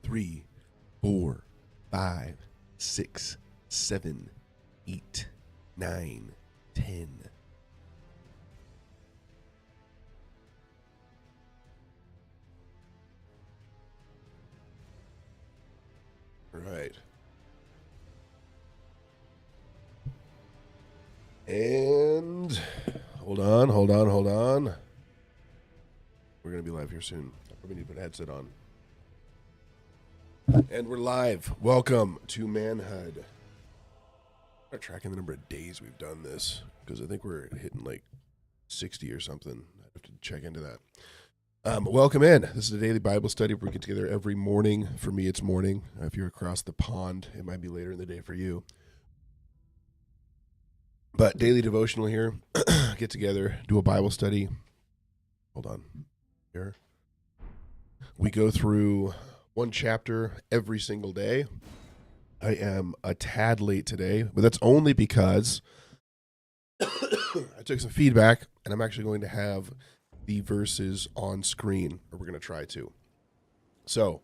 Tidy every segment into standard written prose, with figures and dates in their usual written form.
3, 4, 5, 6, 7, 8, 9, 10. All right. And hold on. We're going to be live here soon. I probably need to put a headset on. And we're live. Welcome to Manhood. I'm tracking the number of days we've done this because I think we're hitting like 60 or something. I have to check into that. Welcome in. This is a daily Bible study where we get together every morning. For me, it's morning. If you're across the pond, it might be later in the day for you. But daily devotional here. Get together, do a Bible study. Hold on. Here. We go through one chapter every single day. I am a tad late today, but that's only because I took some feedback and I'm actually going to have the verses on screen, or we're going to try to. So,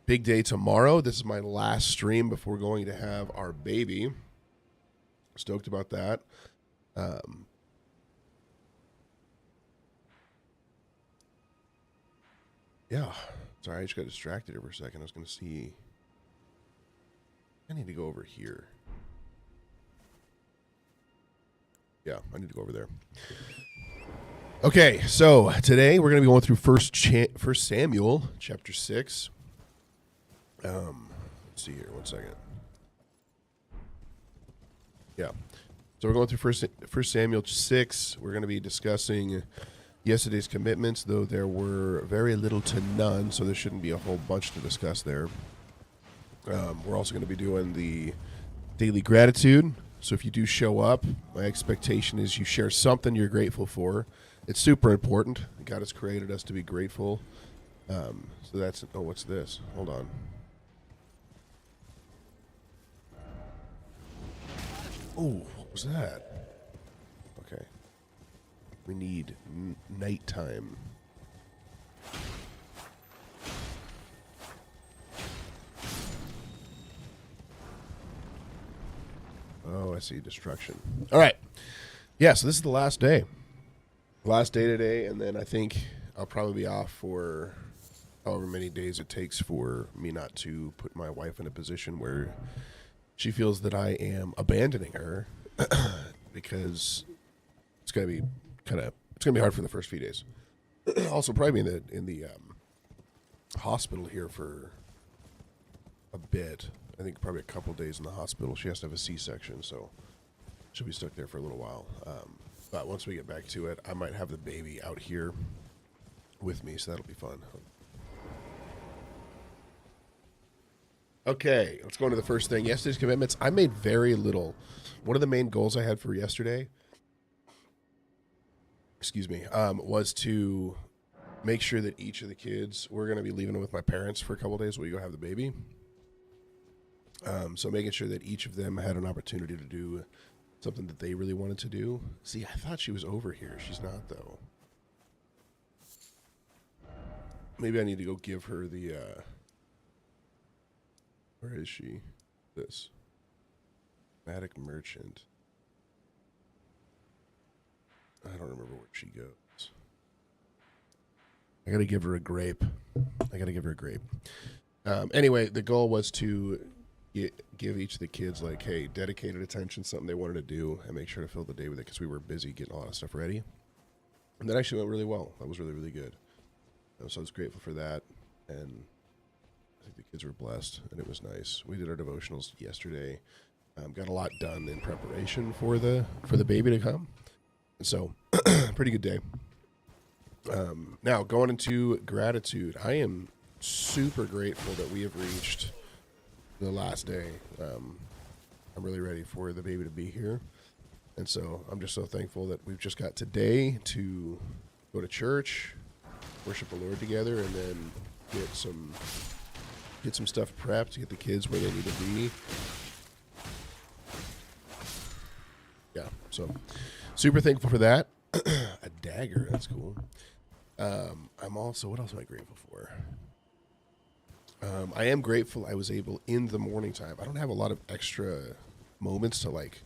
big day tomorrow. This is my last stream before going to have our baby. Stoked about that. Yeah. Sorry, I just got distracted here for a second. I was going to see. I need to go over here. Yeah, I need to go over there. Okay, so today we're going to be going through First Samuel chapter 6. Let's see here, 1 second. Yeah, so we're going through First Samuel 6. We're going to be discussing yesterday's commitments, though there were very little to none, so there shouldn't be a whole bunch to discuss there. We're also going to be doing the daily gratitude. So if you do show up, my expectation is you share something you're grateful for. It's super important. God has created us to be grateful. So that's, oh, what's this? Hold on. Oh, what was that? Okay. We need nighttime. Oh, I see. Destruction. All right. Yeah, so this is the last day. Last day today, and then I think I'll probably be off for however many days it takes for me not to put my wife in a position where she feels that I am abandoning her because it's going to be it's going to be hard for the first few days. Also, probably in the hospital here for a bit. I think probably a couple days in the hospital. She has to have a C-section, so she'll be stuck there for a little while. But once we get back to it, I might have the baby out here with me, so that'll be fun. Okay, let's go into the first thing. Yesterday's commitments. I made very little. One of the main goals I had for yesterday, was to make sure that each of the kids, we're going to be leaving with my parents for a couple days while we go have the baby. So making sure that each of them had an opportunity to do something that they really wanted to do. See, I thought she was over here. She's not, though. Maybe I need to go give her the, where is she? This. Matic Merchant. I don't remember where she goes. I gotta give her a grape. Anyway, the goal was to give each of the kids, like, hey, dedicated attention, something they wanted to do, and make sure to fill the day with it because we were busy getting a lot of stuff ready. And that actually went really well. That was really, really good. So I was grateful for that, and I think the kids were blessed, and it was nice. We did our devotionals yesterday. Got a lot done in preparation for the baby to come. And so, pretty good day. Now, going into gratitude, I am super grateful that we have reached the last day. I'm really ready for the baby to be here. And so I'm just so thankful that we've just got today to go to church, worship the Lord together, and then get some stuff prepped to get the kids where they need to be. So super thankful for that. A dagger, that's cool. I'm also, what else am I grateful for? I am grateful I was able in the morning time. I don't have a lot of extra moments to like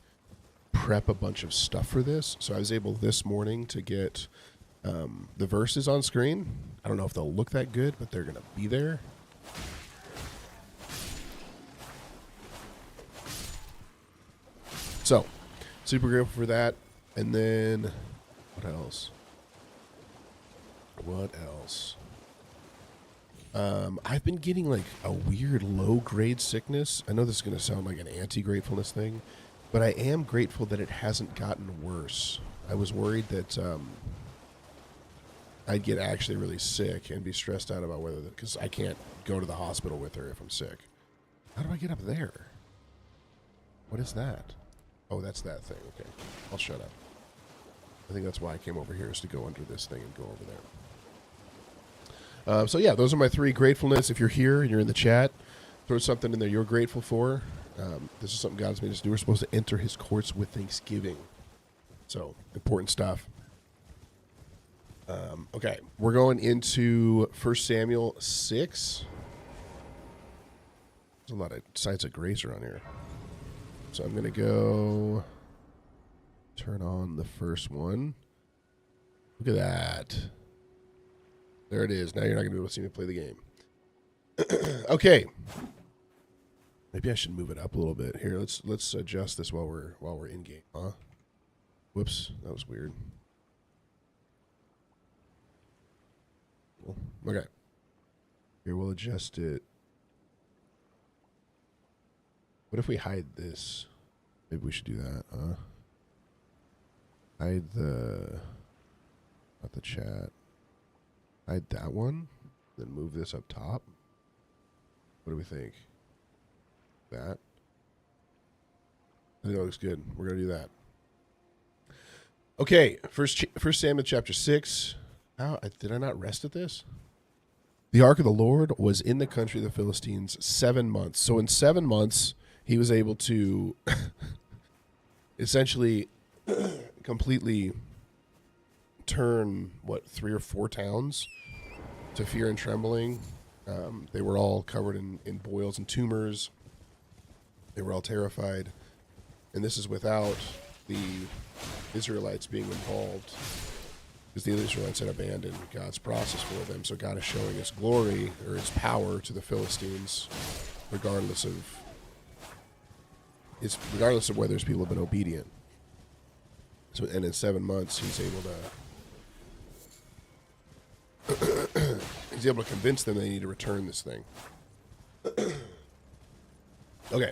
prep a bunch of stuff for this. So I was able this morning to get the verses on screen. I don't know if they'll look that good, but they're going to be there. So super grateful for that. And then what else? What else? I've been getting like a weird low grade sickness. I know this is going to sound like an anti-gratefulness thing, but I am grateful that it hasn't gotten worse. I was worried that I'd get actually really sick and be stressed out about whether, because I can't go to the hospital with her if I'm sick. How do I get up there? What is that? Oh, that's that thing. Okay, I'll shut up. I think that's why I came over here, is to go under this thing and go over there. So yeah, those are my 3 gratefulness. If you're here and you're in the chat, throw something in there you're grateful for. This is something God's made us do. We're supposed to enter his courts with thanksgiving. So, important stuff. Okay, we're going into 1 Samuel 6. There's a lot of sites of grace around here. So I'm going to go turn on the first one. Look at that. There it is. Now you're not going to be able to see me play the game. Okay. Maybe I should move it up a little bit. Here, let's adjust this while we're in game. Huh? Whoops, that was weird. Cool. Okay. Here, we'll adjust it. What if we hide this? Maybe we should do that, huh? Hide not the chat. Hide that one, then move this up top. What do we think? That? I think that looks good. We're going to do that. Okay, First Samuel chapter 6. Did I not rest at this? The ark of the Lord was in the country of the Philistines 7 months. So in 7 months, he was able to essentially completely turn, 3 or 4 towns to fear and trembling. They were all covered in boils and tumors. They were all terrified. And this is without the Israelites being involved, because the Israelites had abandoned God's process for them. So God is showing his glory or his power to the Philistines, regardless of whether his people have been obedient. So, and in 7 months, he's able to convince them they need to return this thing. Okay.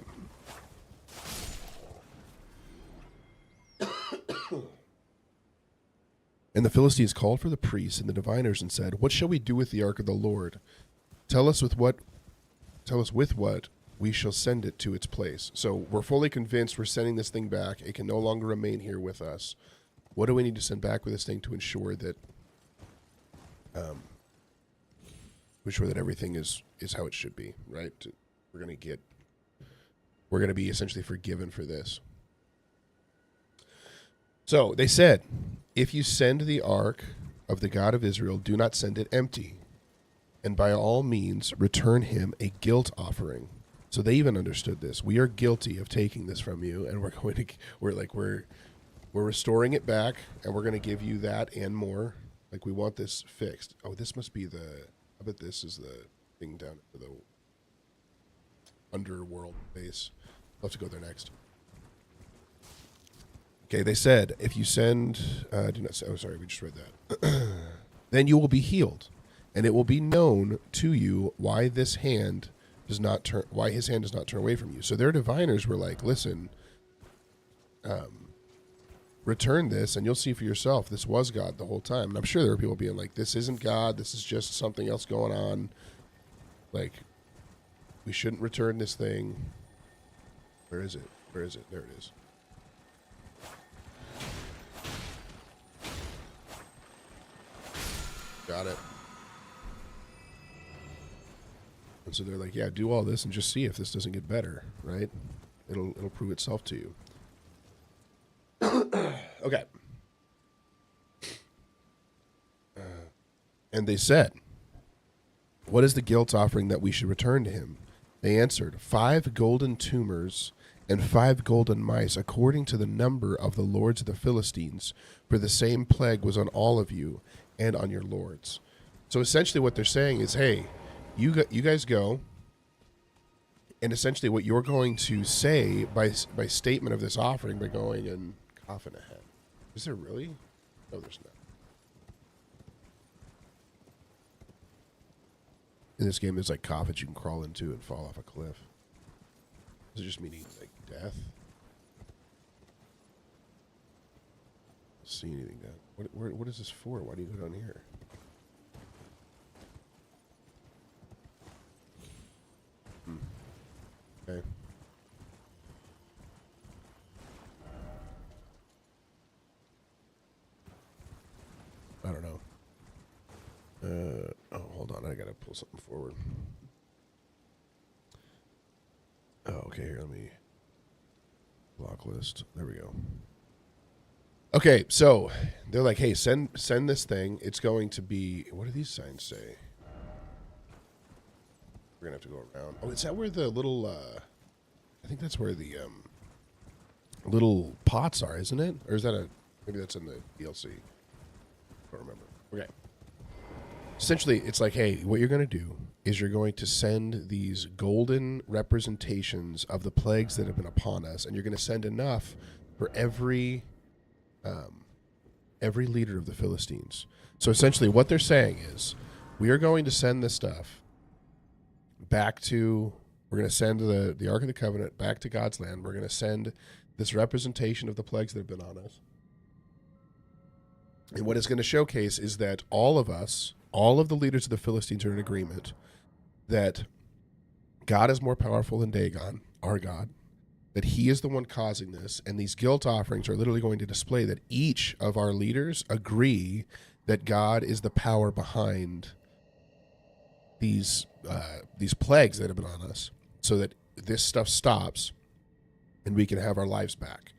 And the Philistines called for the priests and the diviners and said, "What shall we do with the ark of the Lord? Tell us with what we shall send it to its place." So we're fully convinced we're sending this thing back. It can no longer remain here with us. What do we need to send back with this thing to ensure that everything is how it should be, right? We're going to be essentially forgiven for this. So they said, "If you send the ark of the God of Israel, do not send it empty, and by all means return him a guilt offering." So they even understood this. We are guilty of taking this from you, and we're restoring it back, and we're going to give you that and more. Like, we want this fixed. Oh, this must be I bet this is the thing down at the underworld base. I'll have to go there next. Okay, they said, if you send, do not say, oh, sorry, we just read that. Then you will be healed, and it will be known to you why his hand does not turn away from you. So their diviners were like, listen, return this, and you'll see for yourself, this was God the whole time. And I'm sure there were people being like, this isn't God, this is just something else going on. Like, we shouldn't return this thing. Where is it? There it is. Got it. And so they're like, yeah, do all this and just see if this doesn't get better, right? It'll prove itself to you. Okay. And they said, "What is the guilt offering that we should return to him?" They answered, 5 golden tumors and 5 golden mice, according to the number of the lords of the Philistines, for the same plague was on all of you and on your lords. So essentially what they're saying is, hey, you guys go, and essentially what you're going to say by statement of this offering, by going and coughing ahead. Is there really? No, there's not. In this game, there's like coffins you can crawl into and fall off a cliff. Does it just mean like death? See anything down? What is this for? Why do you go down here? Okay. I don't know. Oh, hold on. I gotta pull something forward. Oh, okay. Here, let me block list. There we go. Okay, so they're like, "Hey, send this thing. It's going to be." What do these signs say? We're gonna have to go around. Oh, is that where the little? I think that's where the little pots are, isn't it? Or is that maybe that's in the DLC? I don't remember. Okay. Essentially, it's like, hey, what you're going to do is you're going to send these golden representations of the plagues that have been upon us, and you're going to send enough for every leader of the Philistines. So essentially, what they're saying is, we are going to send this stuff back to. We're going to send the Ark of the Covenant back to God's land. We're going to send this representation of the plagues that have been on us. And what it's going to showcase is that all of us, all of the leaders of the Philistines are in agreement that God is more powerful than Dagon, our God, that he is the one causing this, and these guilt offerings are literally going to display that each of our leaders agree that God is the power behind these plagues that have been on us, so that this stuff stops and we can have our lives back.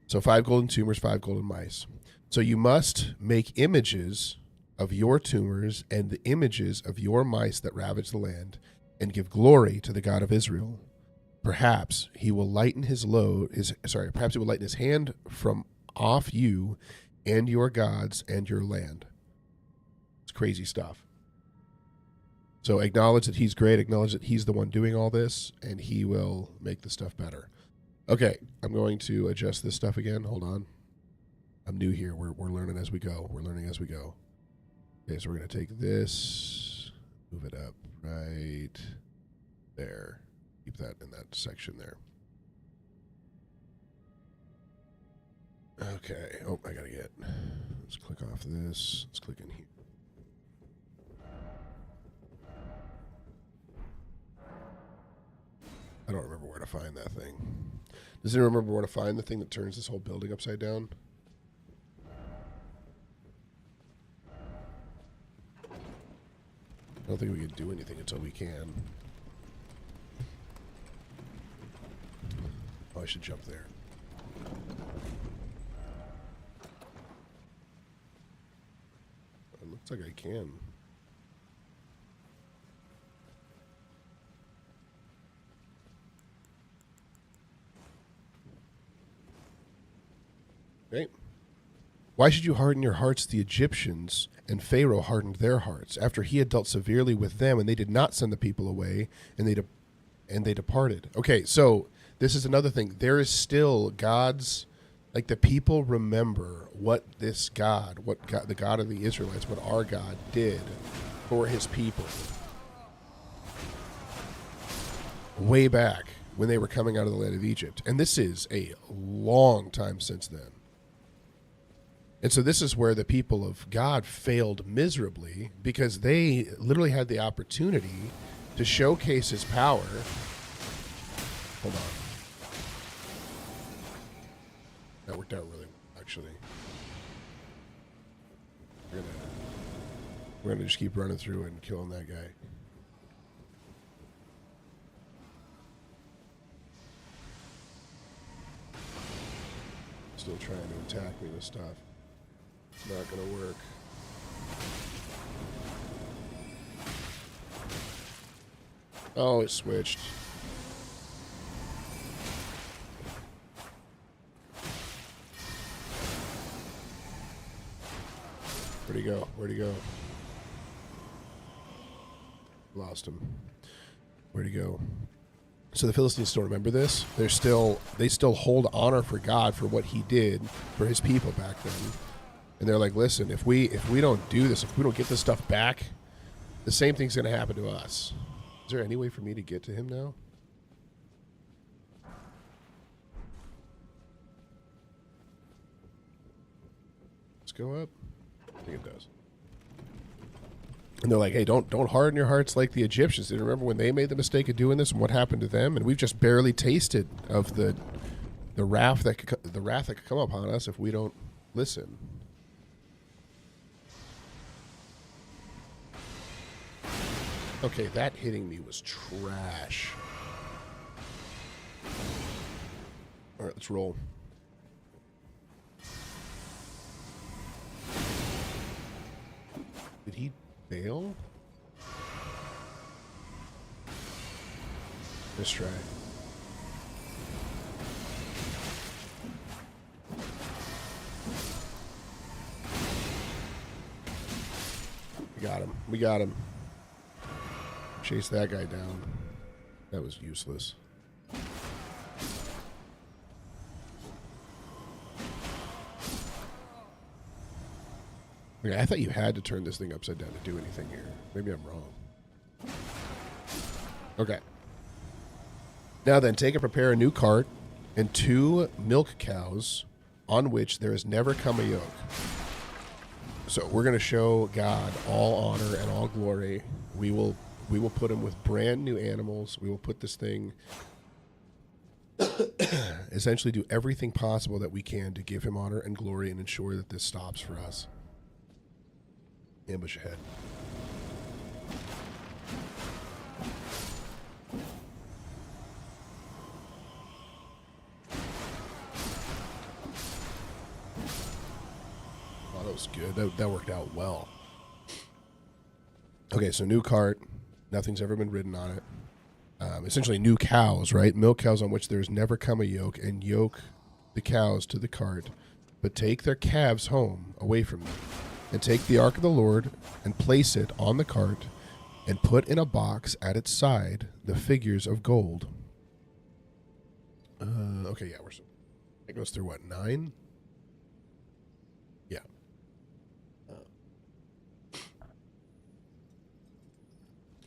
So 5 golden tumors, 5 golden mice. So you must make images of your tumors and the images of your mice that ravage the land, and give glory to the God of Israel. Perhaps he will lighten his perhaps he will lighten his hand from off you and your gods and your land. It's crazy stuff. So acknowledge that he's great, acknowledge that he's the one doing all this, and he will make the stuff better. Okay, I'm going to adjust this stuff again. Hold on. I'm new here. We're learning as we go. We're learning as we go. Okay, so we're going to take this, move it up right there. Keep that in that section there. Okay. Oh, I got to let's click off this. Let's click in here. I don't remember where to find that thing. Does anyone remember where to find the thing that turns this whole building upside down? I don't think we can do anything until we can. Oh, I should jump there. It looks like I can. Okay. Why should you harden your hearts, the Egyptians, and Pharaoh hardened their hearts, after he had dealt severely with them, and they did not send the people away, and they departed. Okay, so this is another thing. There is still God's, like, the people remember what this God, the God of the Israelites, what our God did for his people way back when they were coming out of the land of Egypt. And this is a long time since then. And so this is where the people of God failed miserably, because they literally had the opportunity to showcase his power. Hold on. That worked out really well, actually. We're gonna just keep running through and killing that guy. Still trying to attack me with stuff. It's not going to work. Oh, it switched. Where'd he go? Where'd he go? Lost him. Where'd he go? So the Philistines still remember this. They still hold honor for God for what he did for his people back then. And they're like, listen, if we don't do this, if we don't get this stuff back, the same thing's going to happen to us. Is there any way for me to get to him now? Let's go up. I think it does. And they're like, hey, don't harden your hearts like the Egyptians. Do you remember when they made the mistake of doing this and what happened to them? And we've just barely tasted of the wrath that could come upon us if we don't listen. Okay, that hitting me was trash. All right, let's roll. Did he bail? Let's try. We got him. We got him. Chase that guy down. That was useless. Okay, I thought you had to turn this thing upside down to do anything here. Maybe I'm wrong. Okay. Now then, take and prepare a new cart and 2 milk cows on which there has never come a yoke. So we're going to show God all honor and all glory. We will put him with brand new animals. We will put this thing, essentially do everything possible that we can to give him honor and glory and ensure that this stops for us. Ambush ahead. Oh, that was good. That worked out well. Okay, so new cart. Nothing's ever been ridden on it. Essentially new cows, right? Milk cows on which there's never come a yoke, and yoke the cows to the cart, but take their calves home away from them. And take the ark of the Lord and place it on the cart and put in a box at its side the figures of gold. Okay, yeah, it goes through what, 9? Yeah.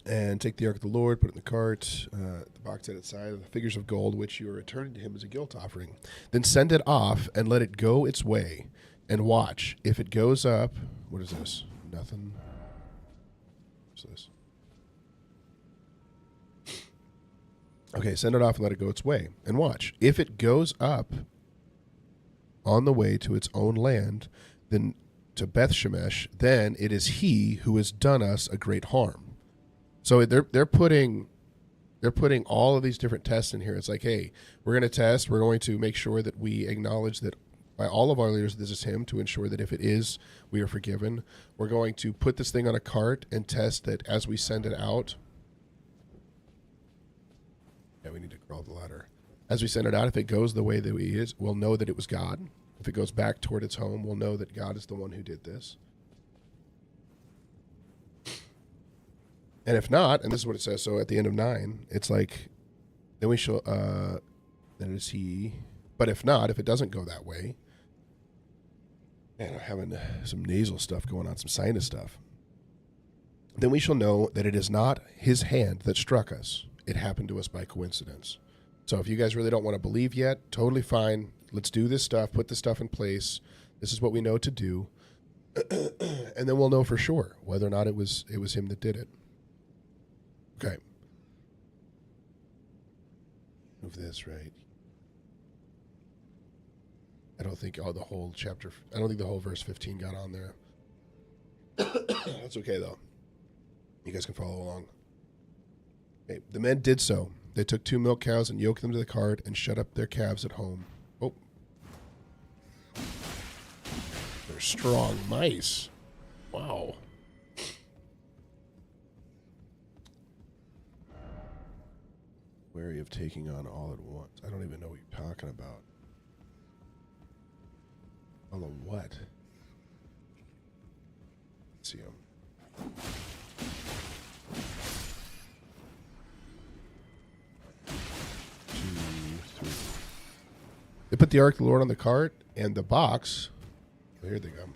And take the ark of the Lord, put it in the cart, the box at its side, the figures of gold, which you are returning to him as a guilt offering. Then send it off and let it go its way. And watch. If it goes up... What is this? Nothing. What's this? Okay, send it off and let it go its way. And watch. If it goes up on the way to its own land, then to Beth Shemesh, then it is he who has done us a great harm. So they're putting all of these different tests in here. It's like, hey, we're going to test. We're going to make sure that we acknowledge that by all of our leaders, this is him, to ensure that if it is, we are forgiven. We're going to put this thing on a cart and test that as we send it out. Yeah, we need to crawl the ladder. As we send it out, if it goes the way that he is, we'll know that it was God. If it goes back toward its home, we'll know that God is the one who did this. And if not, and this is what it says, so at the end of 9, it's like, then we shall, then it is he. But if not, if it doesn't go that way, man, I'm having some nasal stuff going on, some sinus stuff. Then we shall know that it is not his hand that struck us. It happened to us by coincidence. So if you guys really don't want to believe yet, totally fine. Let's do this stuff, put this stuff in place. This is what we know to do. And then we'll know for sure whether or not it was him that did it. Okay. Move this right. I don't think the whole chapter, I don't think the whole verse 15 got on there. That's okay, though. You guys can follow along. Okay, the men did so. They took 2 milk cows and yoked them to the cart and shut up their calves at home. Oh. strong mice. Wow. Wary of taking on all at once. I don't even know what you're talking about. All of what? Let's see him. 2, 3. They put the Ark of the Lord on the cart and the box. Oh, here they come.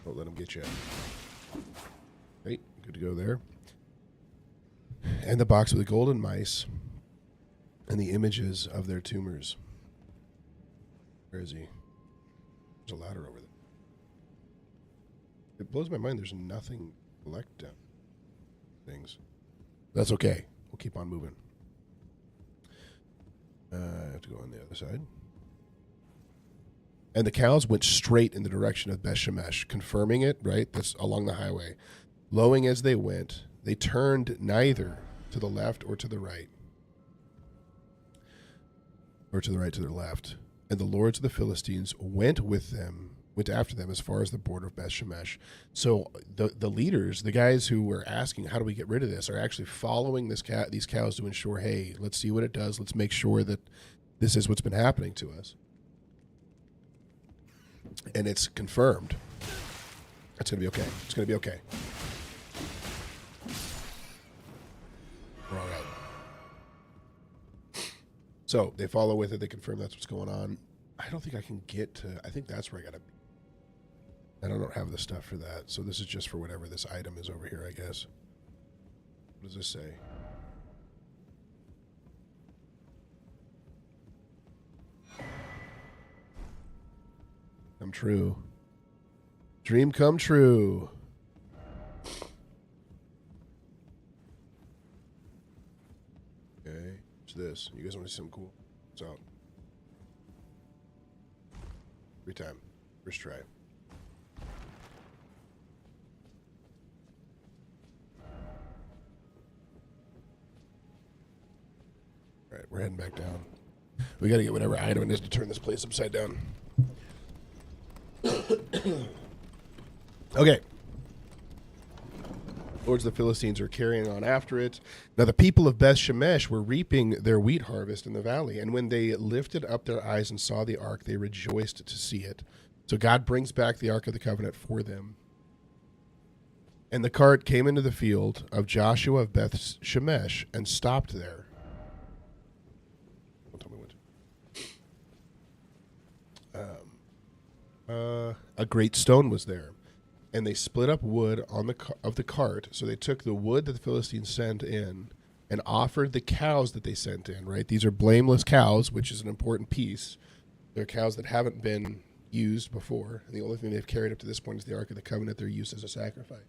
Don't let them get you. Right, good to go there. And the box with the golden mice and the images of their tumors. Where is he? There's a ladder over there. It blows my mind there's nothing to collect down things. That's okay. We'll keep on moving. I have to go on the other side. And the cows went straight in the direction of Beth Shemesh, confirming it, right? That's along the highway. Lowing as they went, they turned neither to the left or to the right. Or to the right, to their left. And the lords of the Philistines went after them as far as the border of Beth Shemesh. So the leaders, the guys who were asking, how do we get rid of this, are actually following these cows to ensure, hey, let's see what it does. Let's make sure that this is what's been happening to us. And it's confirmed. It's going to be okay. It's going to be okay. We're all right. So they follow with it. They confirm that's what's going on. I don't think I can get to... I think that's where I got to be. And I don't have the stuff for that. So this is just for whatever this item is over here, I guess. What does this say? Come true. Dream come true. Okay. What's this? You guys want to see something cool? What's out? Every time. First try. All right, we're heading back down. We got to get whatever item it is to turn this place upside down. Okay. Lords of the Philistines are carrying on after it. Now the people of Beth Shemesh were reaping their wheat harvest in the valley, and when they lifted up their eyes and saw the ark, they rejoiced to see it. So God brings back the Ark of the Covenant for them. And the cart came into the field of Joshua of Beth Shemesh and stopped there. Don't tell me what. A great stone was there. And they split up wood on of the cart. So they took the wood that the Philistines sent in and offered the cows that they sent in, right? These are blameless cows, which is an important piece. They're cows that haven't been used before. And the only thing they've carried up to this point is the Ark of the Covenant. They're used as a sacrifice.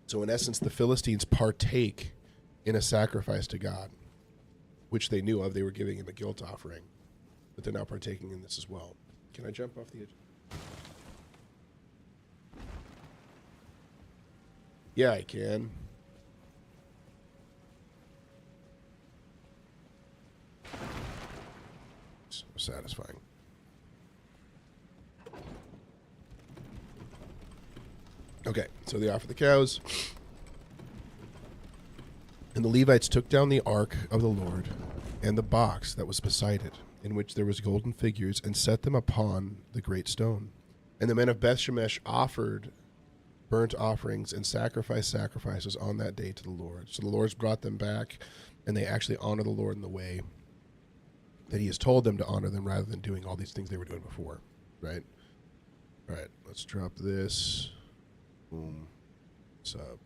So in essence, the Philistines partake in a sacrifice to God, which they knew of. They were giving him a guilt offering. But they're now partaking in this as well. Can I jump off the edge? Yeah, I can. So satisfying. Okay, so they offer the cows. And the Levites took down the ark of the Lord and the box that was beside it, in which there was golden figures, and set them upon the great stone. And the men of Beth Shemesh offered burnt offerings and sacrifices on that day to the Lord. So the Lord's brought them back, and they actually honor the Lord in the way that he has told them to honor them, rather than doing all these things they were doing before, right? All right, let's drop this. Boom. Sub.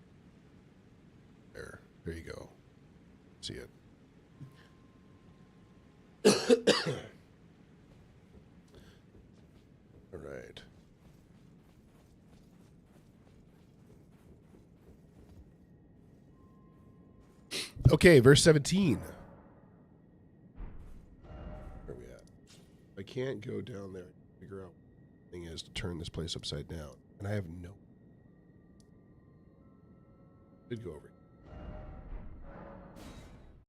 There you go. See it. All right. Okay, verse 17. Where are we at? I can't go down there and figure out what the thing is to turn this place upside down. And I have no... Did go over.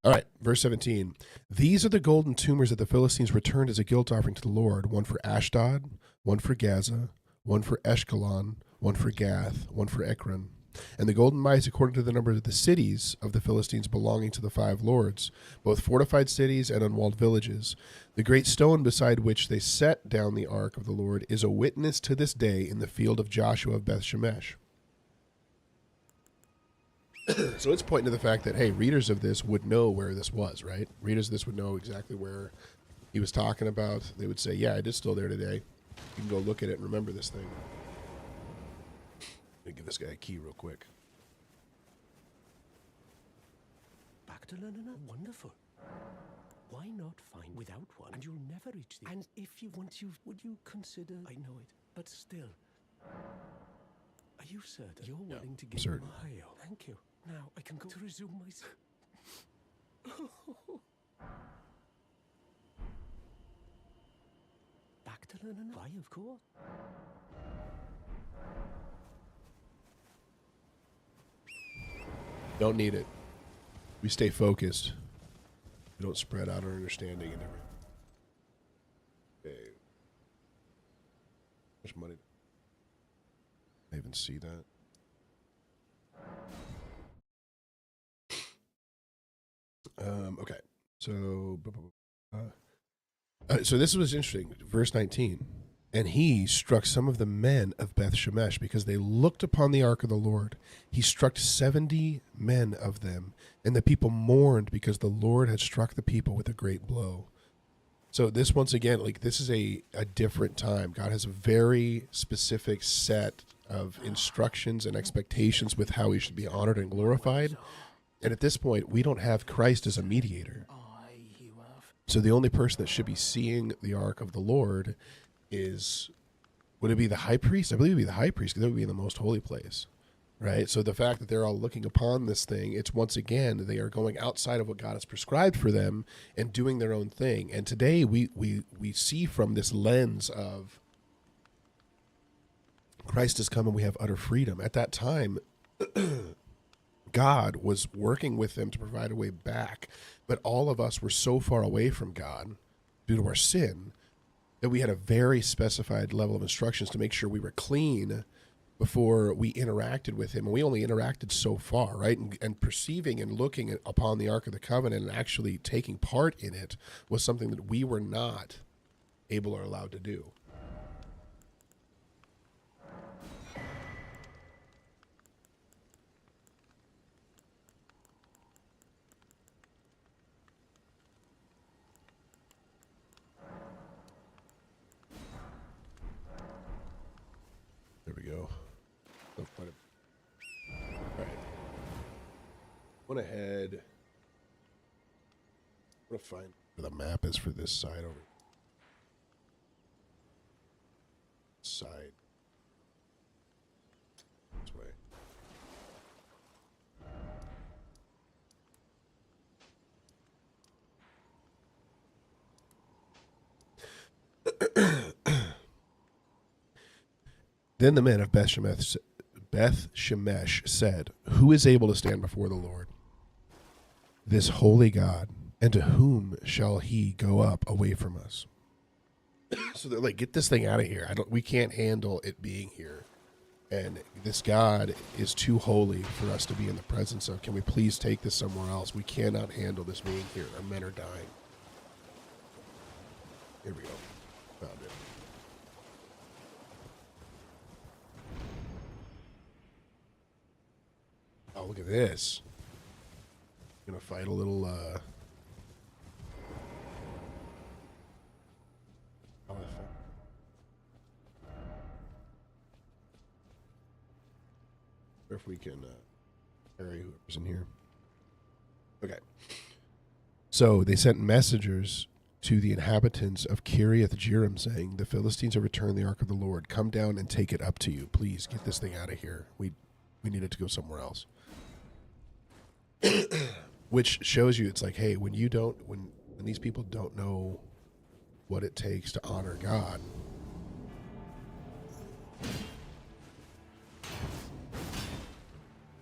All right, verse 17. These are the golden tumors that the Philistines returned as a guilt offering to the Lord, one for Ashdod, one for Gaza, one for Eshkelon, one for Gath, one for Ekron. And the golden mice according to the number of the cities of the Philistines belonging to the 5 lords, both fortified cities and unwalled villages. The great stone beside which they set down the ark of the Lord is a witness to this day in the field of Joshua of Beth Shemesh. So it's pointing to the fact that, hey, readers of this would know where this was, right? Readers of this would know exactly where he was talking about. They would say, yeah, it is still there today. You can go look at it and remember this thing. Let me give this guy a key real quick. Back to learning a wonderful. Why not find without one, and you'll never reach the. And if you want, would you consider? I know it, but still. Are you certain you're willing to give certain. a hail? Thank you. Now I can go to resume my. Back to learning. Why, of course. Don't need it. We stay focused. We don't spread out our understanding and everything. Okay. How much money? I even see that. Okay. So, so this was interesting. Verse 19. And he struck some of the men of Beth Shemesh because they looked upon the ark of the Lord. He struck 70 men of them, and the people mourned because the Lord had struck the people with a great blow. So this, once again, like, this is a different time. God has a very specific set of instructions and expectations with how he should be honored and glorified. And at this point, we don't have Christ as a mediator. So the only person that should be seeing the ark of the Lord is, would it be the high priest? I believe it would be the high priest, because that would be in the most holy place, right? So the fact that they're all looking upon this thing, it's once again, they are going outside of what God has prescribed for them and doing their own thing. And today we see from this lens of Christ has come and we have utter freedom. At that time, God was working with them to provide a way back, but all of us were so far away from God due to our sin that we had a very specified level of instructions to make sure we were clean before we interacted with him. And we only interacted so far, right? And perceiving and looking upon the Ark of the Covenant and actually taking part in it was something that we were not able or allowed to do. There we go. Oh, all right. Went ahead. I'm going to find where the map is for this side over. Side. This way. Then the men of Beth Shemesh said, "Who is able to stand before the Lord, this holy God, and to whom shall he go up away from us?" So they're like, "Get this thing out of here. We can't handle it being here. And this God is too holy for us to be in the presence of. Can we please take this somewhere else? We cannot handle this being here. Our men are dying." Here we go. Found it. Oh, look at this. Gonna fight a little, or if we can, carry whoever's in here. Okay. So they sent messengers to the inhabitants of Kiriath Jearim, saying, "The Philistines have returned the ark of the Lord. Come down and take it up to you. Please get this thing out of here. We need it to go somewhere else." Which shows you, it's like, hey, when these people don't know what it takes to honor God,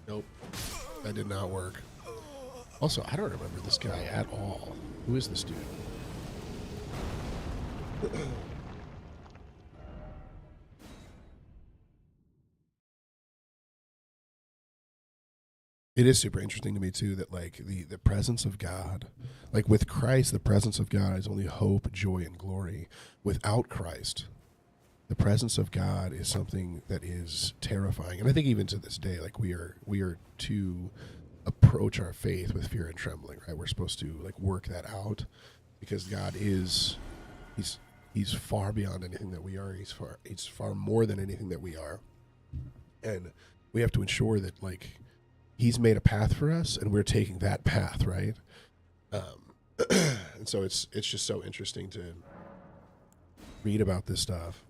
nope, that did not work. Also, I don't remember this guy at all. Who is this dude? It is super interesting to me too that like the presence of God, like with Christ, the presence of God is only hope, joy, and glory. Without Christ, the presence of God is something that is terrifying. And I think even to this day, like we are to approach our faith with fear and trembling, right? We're supposed to like work that out because God is he's far beyond anything that we are. He's far more than anything that we are. And we have to ensure that like he's made a path for us and we're taking that path, right? And so it's just so interesting to read about this stuff.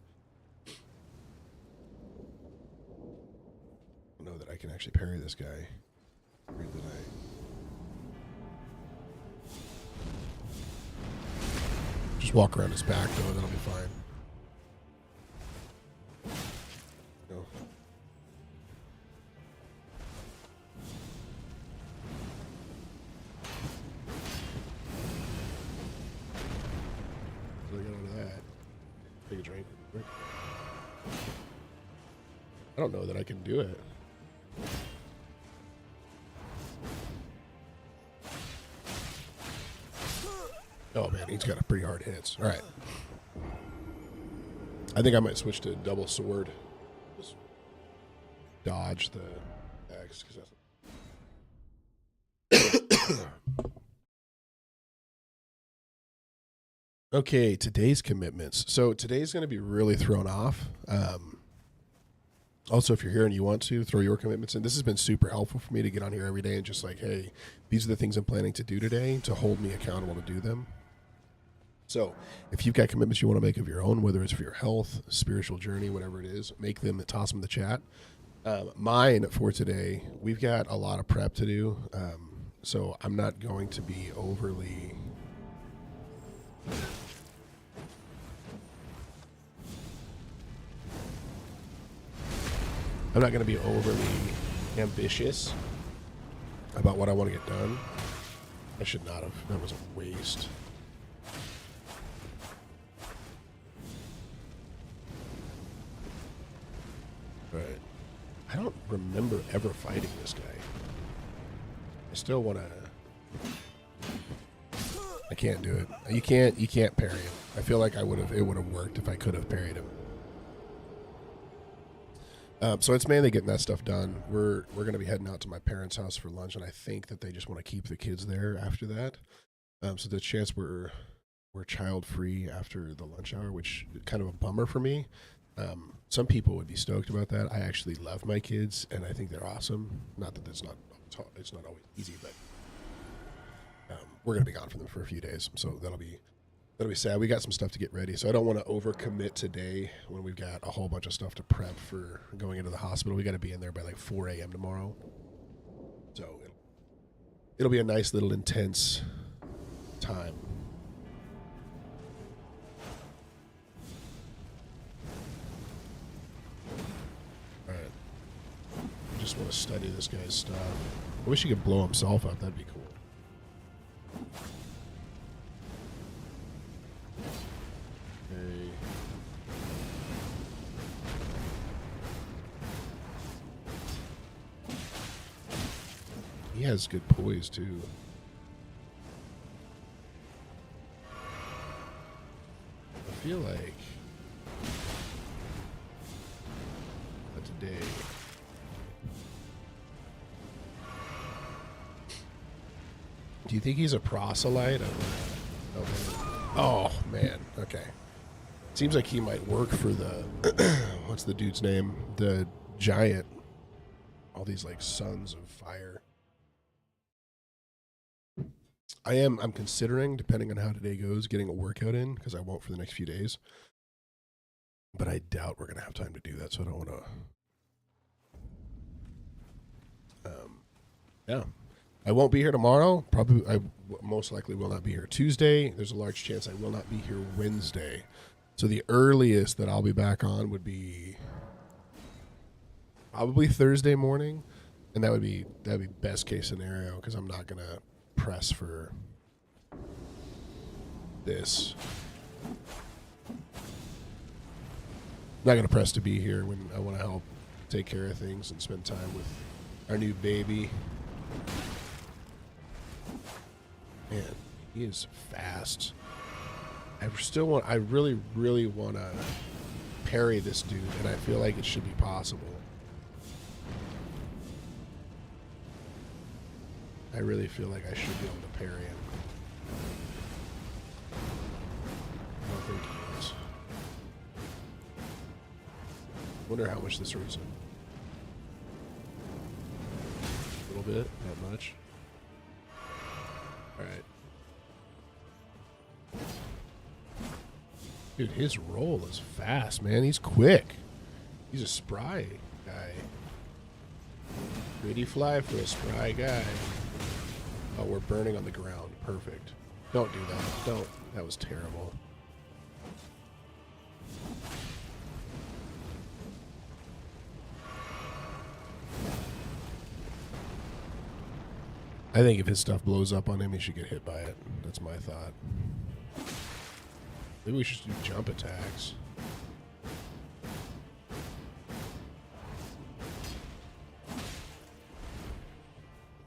I know that I can actually parry this guy. Weird that I just walk around his back though, and that'll be fine. No. What do I get out of that? Take a drink. I don't know that I can do it. Oh man, he's got a pretty hard hits. All right. I think I might switch to double sword. Just dodge the X because that's. Okay, today's commitments. So today's going to be really thrown off. Also, if you're here and you want to throw your commitments in, this has been super helpful for me to get on here every day and just like, hey, these are the things I'm planning to do today to hold me accountable to do them. So if you've got commitments you want to make of your own, whether it's for your health, spiritual journey, whatever it is, make them and toss them in the chat. Mine for today, we've got a lot of prep to do. So I'm not going to be overly... I'm not going to be overly ambitious about what I want to get done. I should not have. That was a waste. Right. I don't remember ever fighting this guy. I still want to... I can't do it. You can't parry him. I feel like it would have worked if I could have parried him. So it's mainly getting that stuff done. We're going to be heading out to my parents' house for lunch, and I think that they just want to keep the kids there after that. So the chance we're child free after the lunch hour, which is kind of a bummer for me. Some people would be stoked about that. I actually love my kids, and I think they're awesome. Not that it's not always easy, but we're going to be gone from them for a few days, so that'll be sad. We got some stuff to get ready, so I don't want to overcommit today when we've got a whole bunch of stuff to prep for going into the hospital. We got to be in there by like 4 a.m. tomorrow, so it'll be a nice little intense time. All right, I just want to study this guy's stuff. I wish he could blow himself up. That'd be cool. He has good poise too. I feel like today do you think he's a proselyte? Oh man, okay. Seems like he might work for the what's the dude's name? The giant. All these like sons of fire. I'm considering, depending on how today goes, getting a workout in because I won't for the next few days. But I doubt we're gonna have time to do that, so I don't want to. Yeah, I won't be here tomorrow. Probably, I most likely will not be here Tuesday. There's a large chance I will not be here Wednesday. So the earliest that I'll be back on would be probably Thursday morning, and that'd be best case scenario because I'm not gonna press for this. Not gonna press to be here when I want to help take care of things and spend time with our new baby. Man, he is fast. I really, really want to parry this dude, and I feel like it should be possible. I really feel like I should be able to parry him. I don't think he is. Wonder how much this hurts him. A little bit, not much. Alright. Dude, his roll is fast, man. He's quick. He's a spry guy. Pretty fly for a spry guy. Oh, we're burning on the ground. Perfect. Don't do that. Don't. That was terrible. I think if his stuff blows up on him, he should get hit by it. That's my thought. Maybe we should do jump attacks.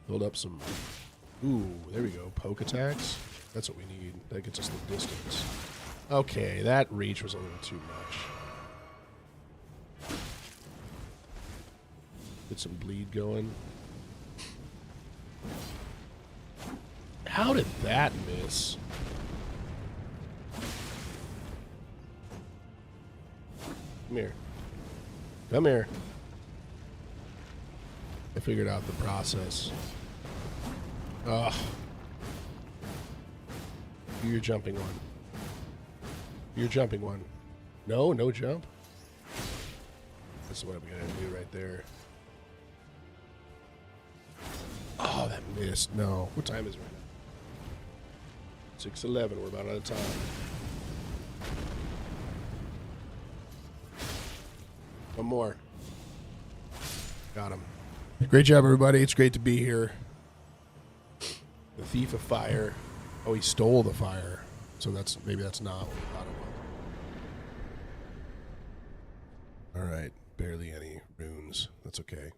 Build up some... Ooh, there we go. Poke attacks. That's what we need. That gets us the distance. Okay, that reach was a little too much. Get some bleed going. How did that miss? Come here. Come here. I figured out the process. Ugh. You're jumping one. You're jumping one. No, no jump. That's what I'm gonna do right there. Oh, that missed. No. What time is it right now? 6:11. We're about out of time. One more. Got him. Great job, everybody. It's great to be here. The thief of fire. Oh, he stole the fire. So maybe that's not what we thought it was. All right. Barely any runes. That's okay.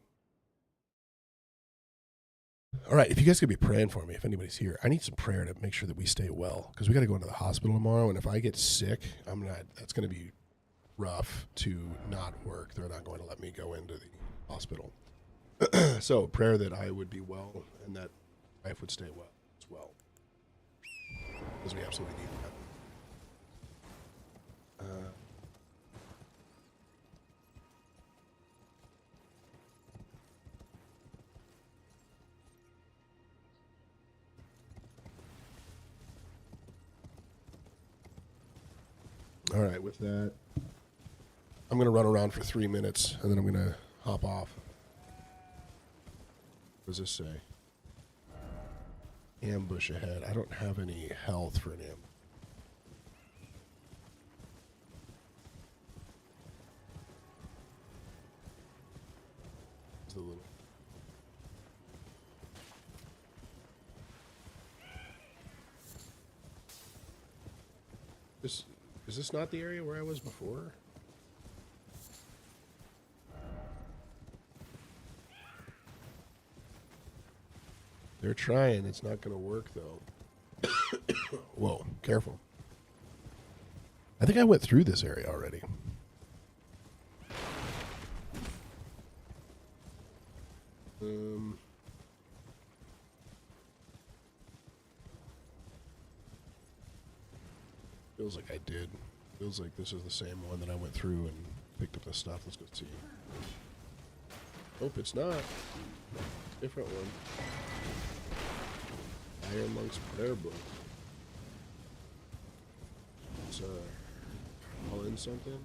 All right. If you guys could be praying for me, if anybody's here, I need some prayer to make sure that we stay well, because we got to go into the hospital tomorrow. And if I get sick, that's going to be rough to not work. They're not going to let me go into the hospital. So prayer that I would be well and that wife would stay well as well, because we absolutely need that. All right, with that, I'm going to run around for 3 minutes, and then I'm going to hop off. What does this say? Ambush ahead. I don't have any health for an ambush. The little... Is this not the area where I was before? They're trying. It's not going to work, though. Whoa, careful. I think I went through this area already. Feels like I did. Feels like this is the same one that I went through and picked up the stuff. Let's go see. Nope, it's not. Different one. Fire Monk's Prayer Book. It's all in something.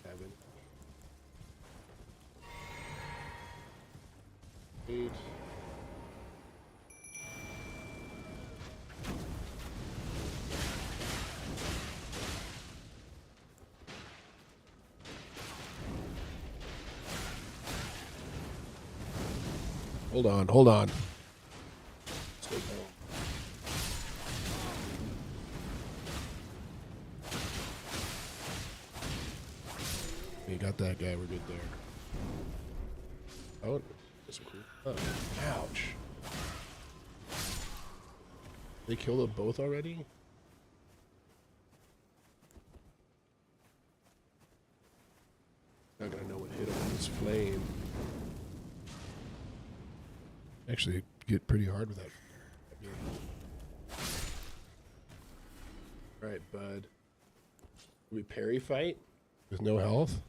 Haven't. 8. Hold on. got that guy. We're good there. Oh, that's cool. Oh, ouch. They killed them both already? Not gonna know what hit him with this flame. Actually, get pretty hard with that. Alright, bud. We parry fight with no health?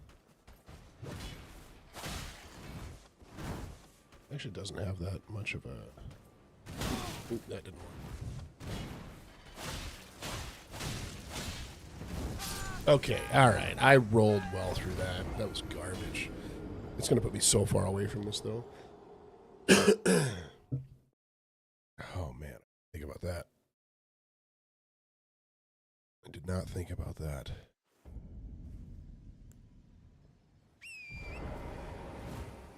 Actually doesn't have that much of a... Oop, that didn't work. Okay, alright. I rolled well through that. That was garbage. It's going to put me so far away from this, though. Oh, man. Think about that. I did not think about that.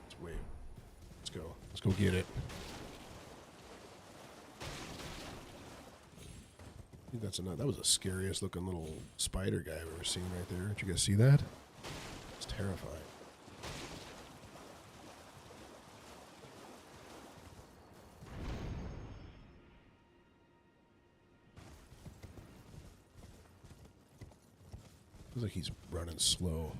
Let's wait. Let's go. Let's go get it. I think that's enough. That was the scariest looking little spider guy I've ever seen right there. Did you guys see that? It's terrifying. Feels like he's running slow.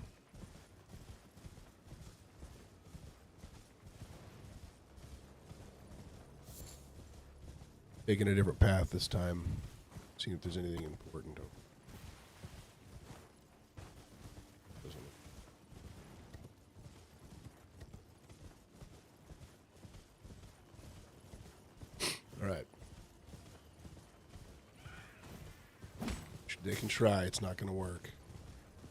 Taking a different path this time. Seeing if there's anything important. All right. They can try. It's not going to work.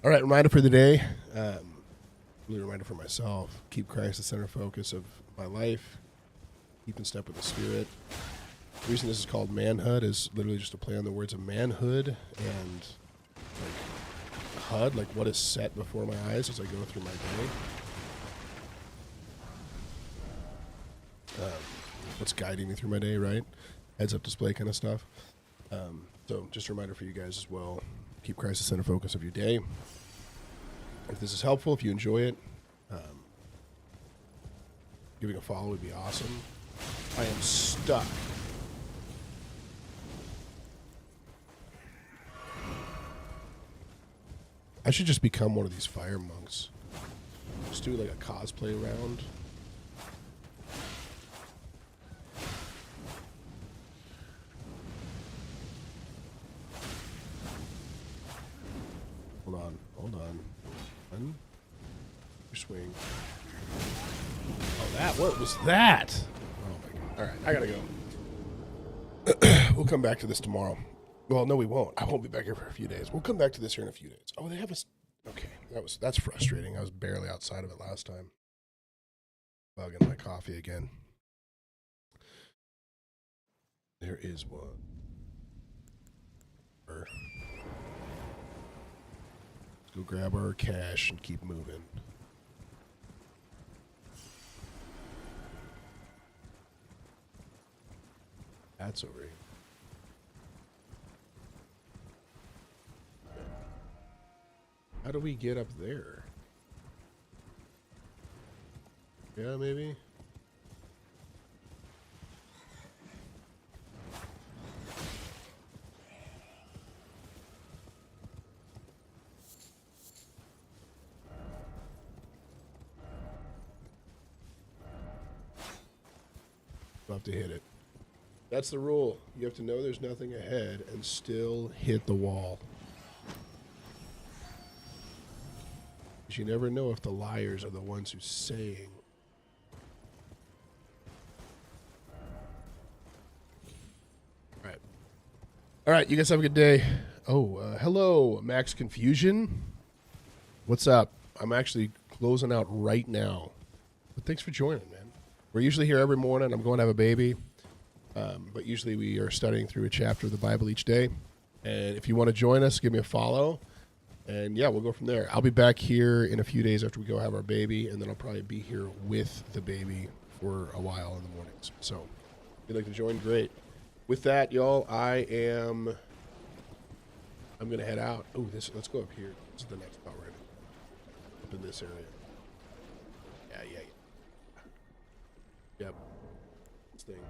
All right. Reminder for the day. Really a reminder for myself. Keep Christ the center focus of my life. Keep in step with the Spirit. The reason this is called manhood is literally just a play on the words of manhood and like HUD, like what is set before my eyes as I go through my day. What's guiding me through my day, right? Heads up display kind of stuff. So just a reminder for you guys as well. Keep Christ the center focus of your day. If this is helpful, if you enjoy it, giving a follow would be awesome. I am stuck. I should just become one of these fire monks. Just do like a cosplay round. Hold on, hold on. One. Your swing. Oh, that, what was that? Oh my god. All right, I gotta go. We'll come back to this tomorrow. Well, no, we won't. I won't be back here for a few days. We'll come back to this here in a few days. Oh, they have us. Okay, that's frustrating. I was barely outside of it last time. Bugging my coffee again. There is one. Let's go grab our cash and keep moving. That's over here. How do we get up there? Yeah, maybe? We'll have to hit it. That's the rule. You have to know there's nothing ahead and still hit the wall. Because you never know if the liars are the ones who's saying. All right. All right, you guys have a good day. Oh, hello, Max Confusion. What's up? I'm actually closing out right now. But thanks for joining, man. We're usually here every morning. I'm going to have a baby. But usually we are studying through a chapter of the Bible each day. And if you want to join us, give me a follow. And yeah, we'll go from there. I'll be back here in a few days after we go have our baby. And then I'll probably be here with the baby for a while in the mornings. So if you'd like to join, great. With that, y'all, I'm going to head out. Oh, let's go up here. This is the next spot we're in. in this area. Yeah. Yep. This thing.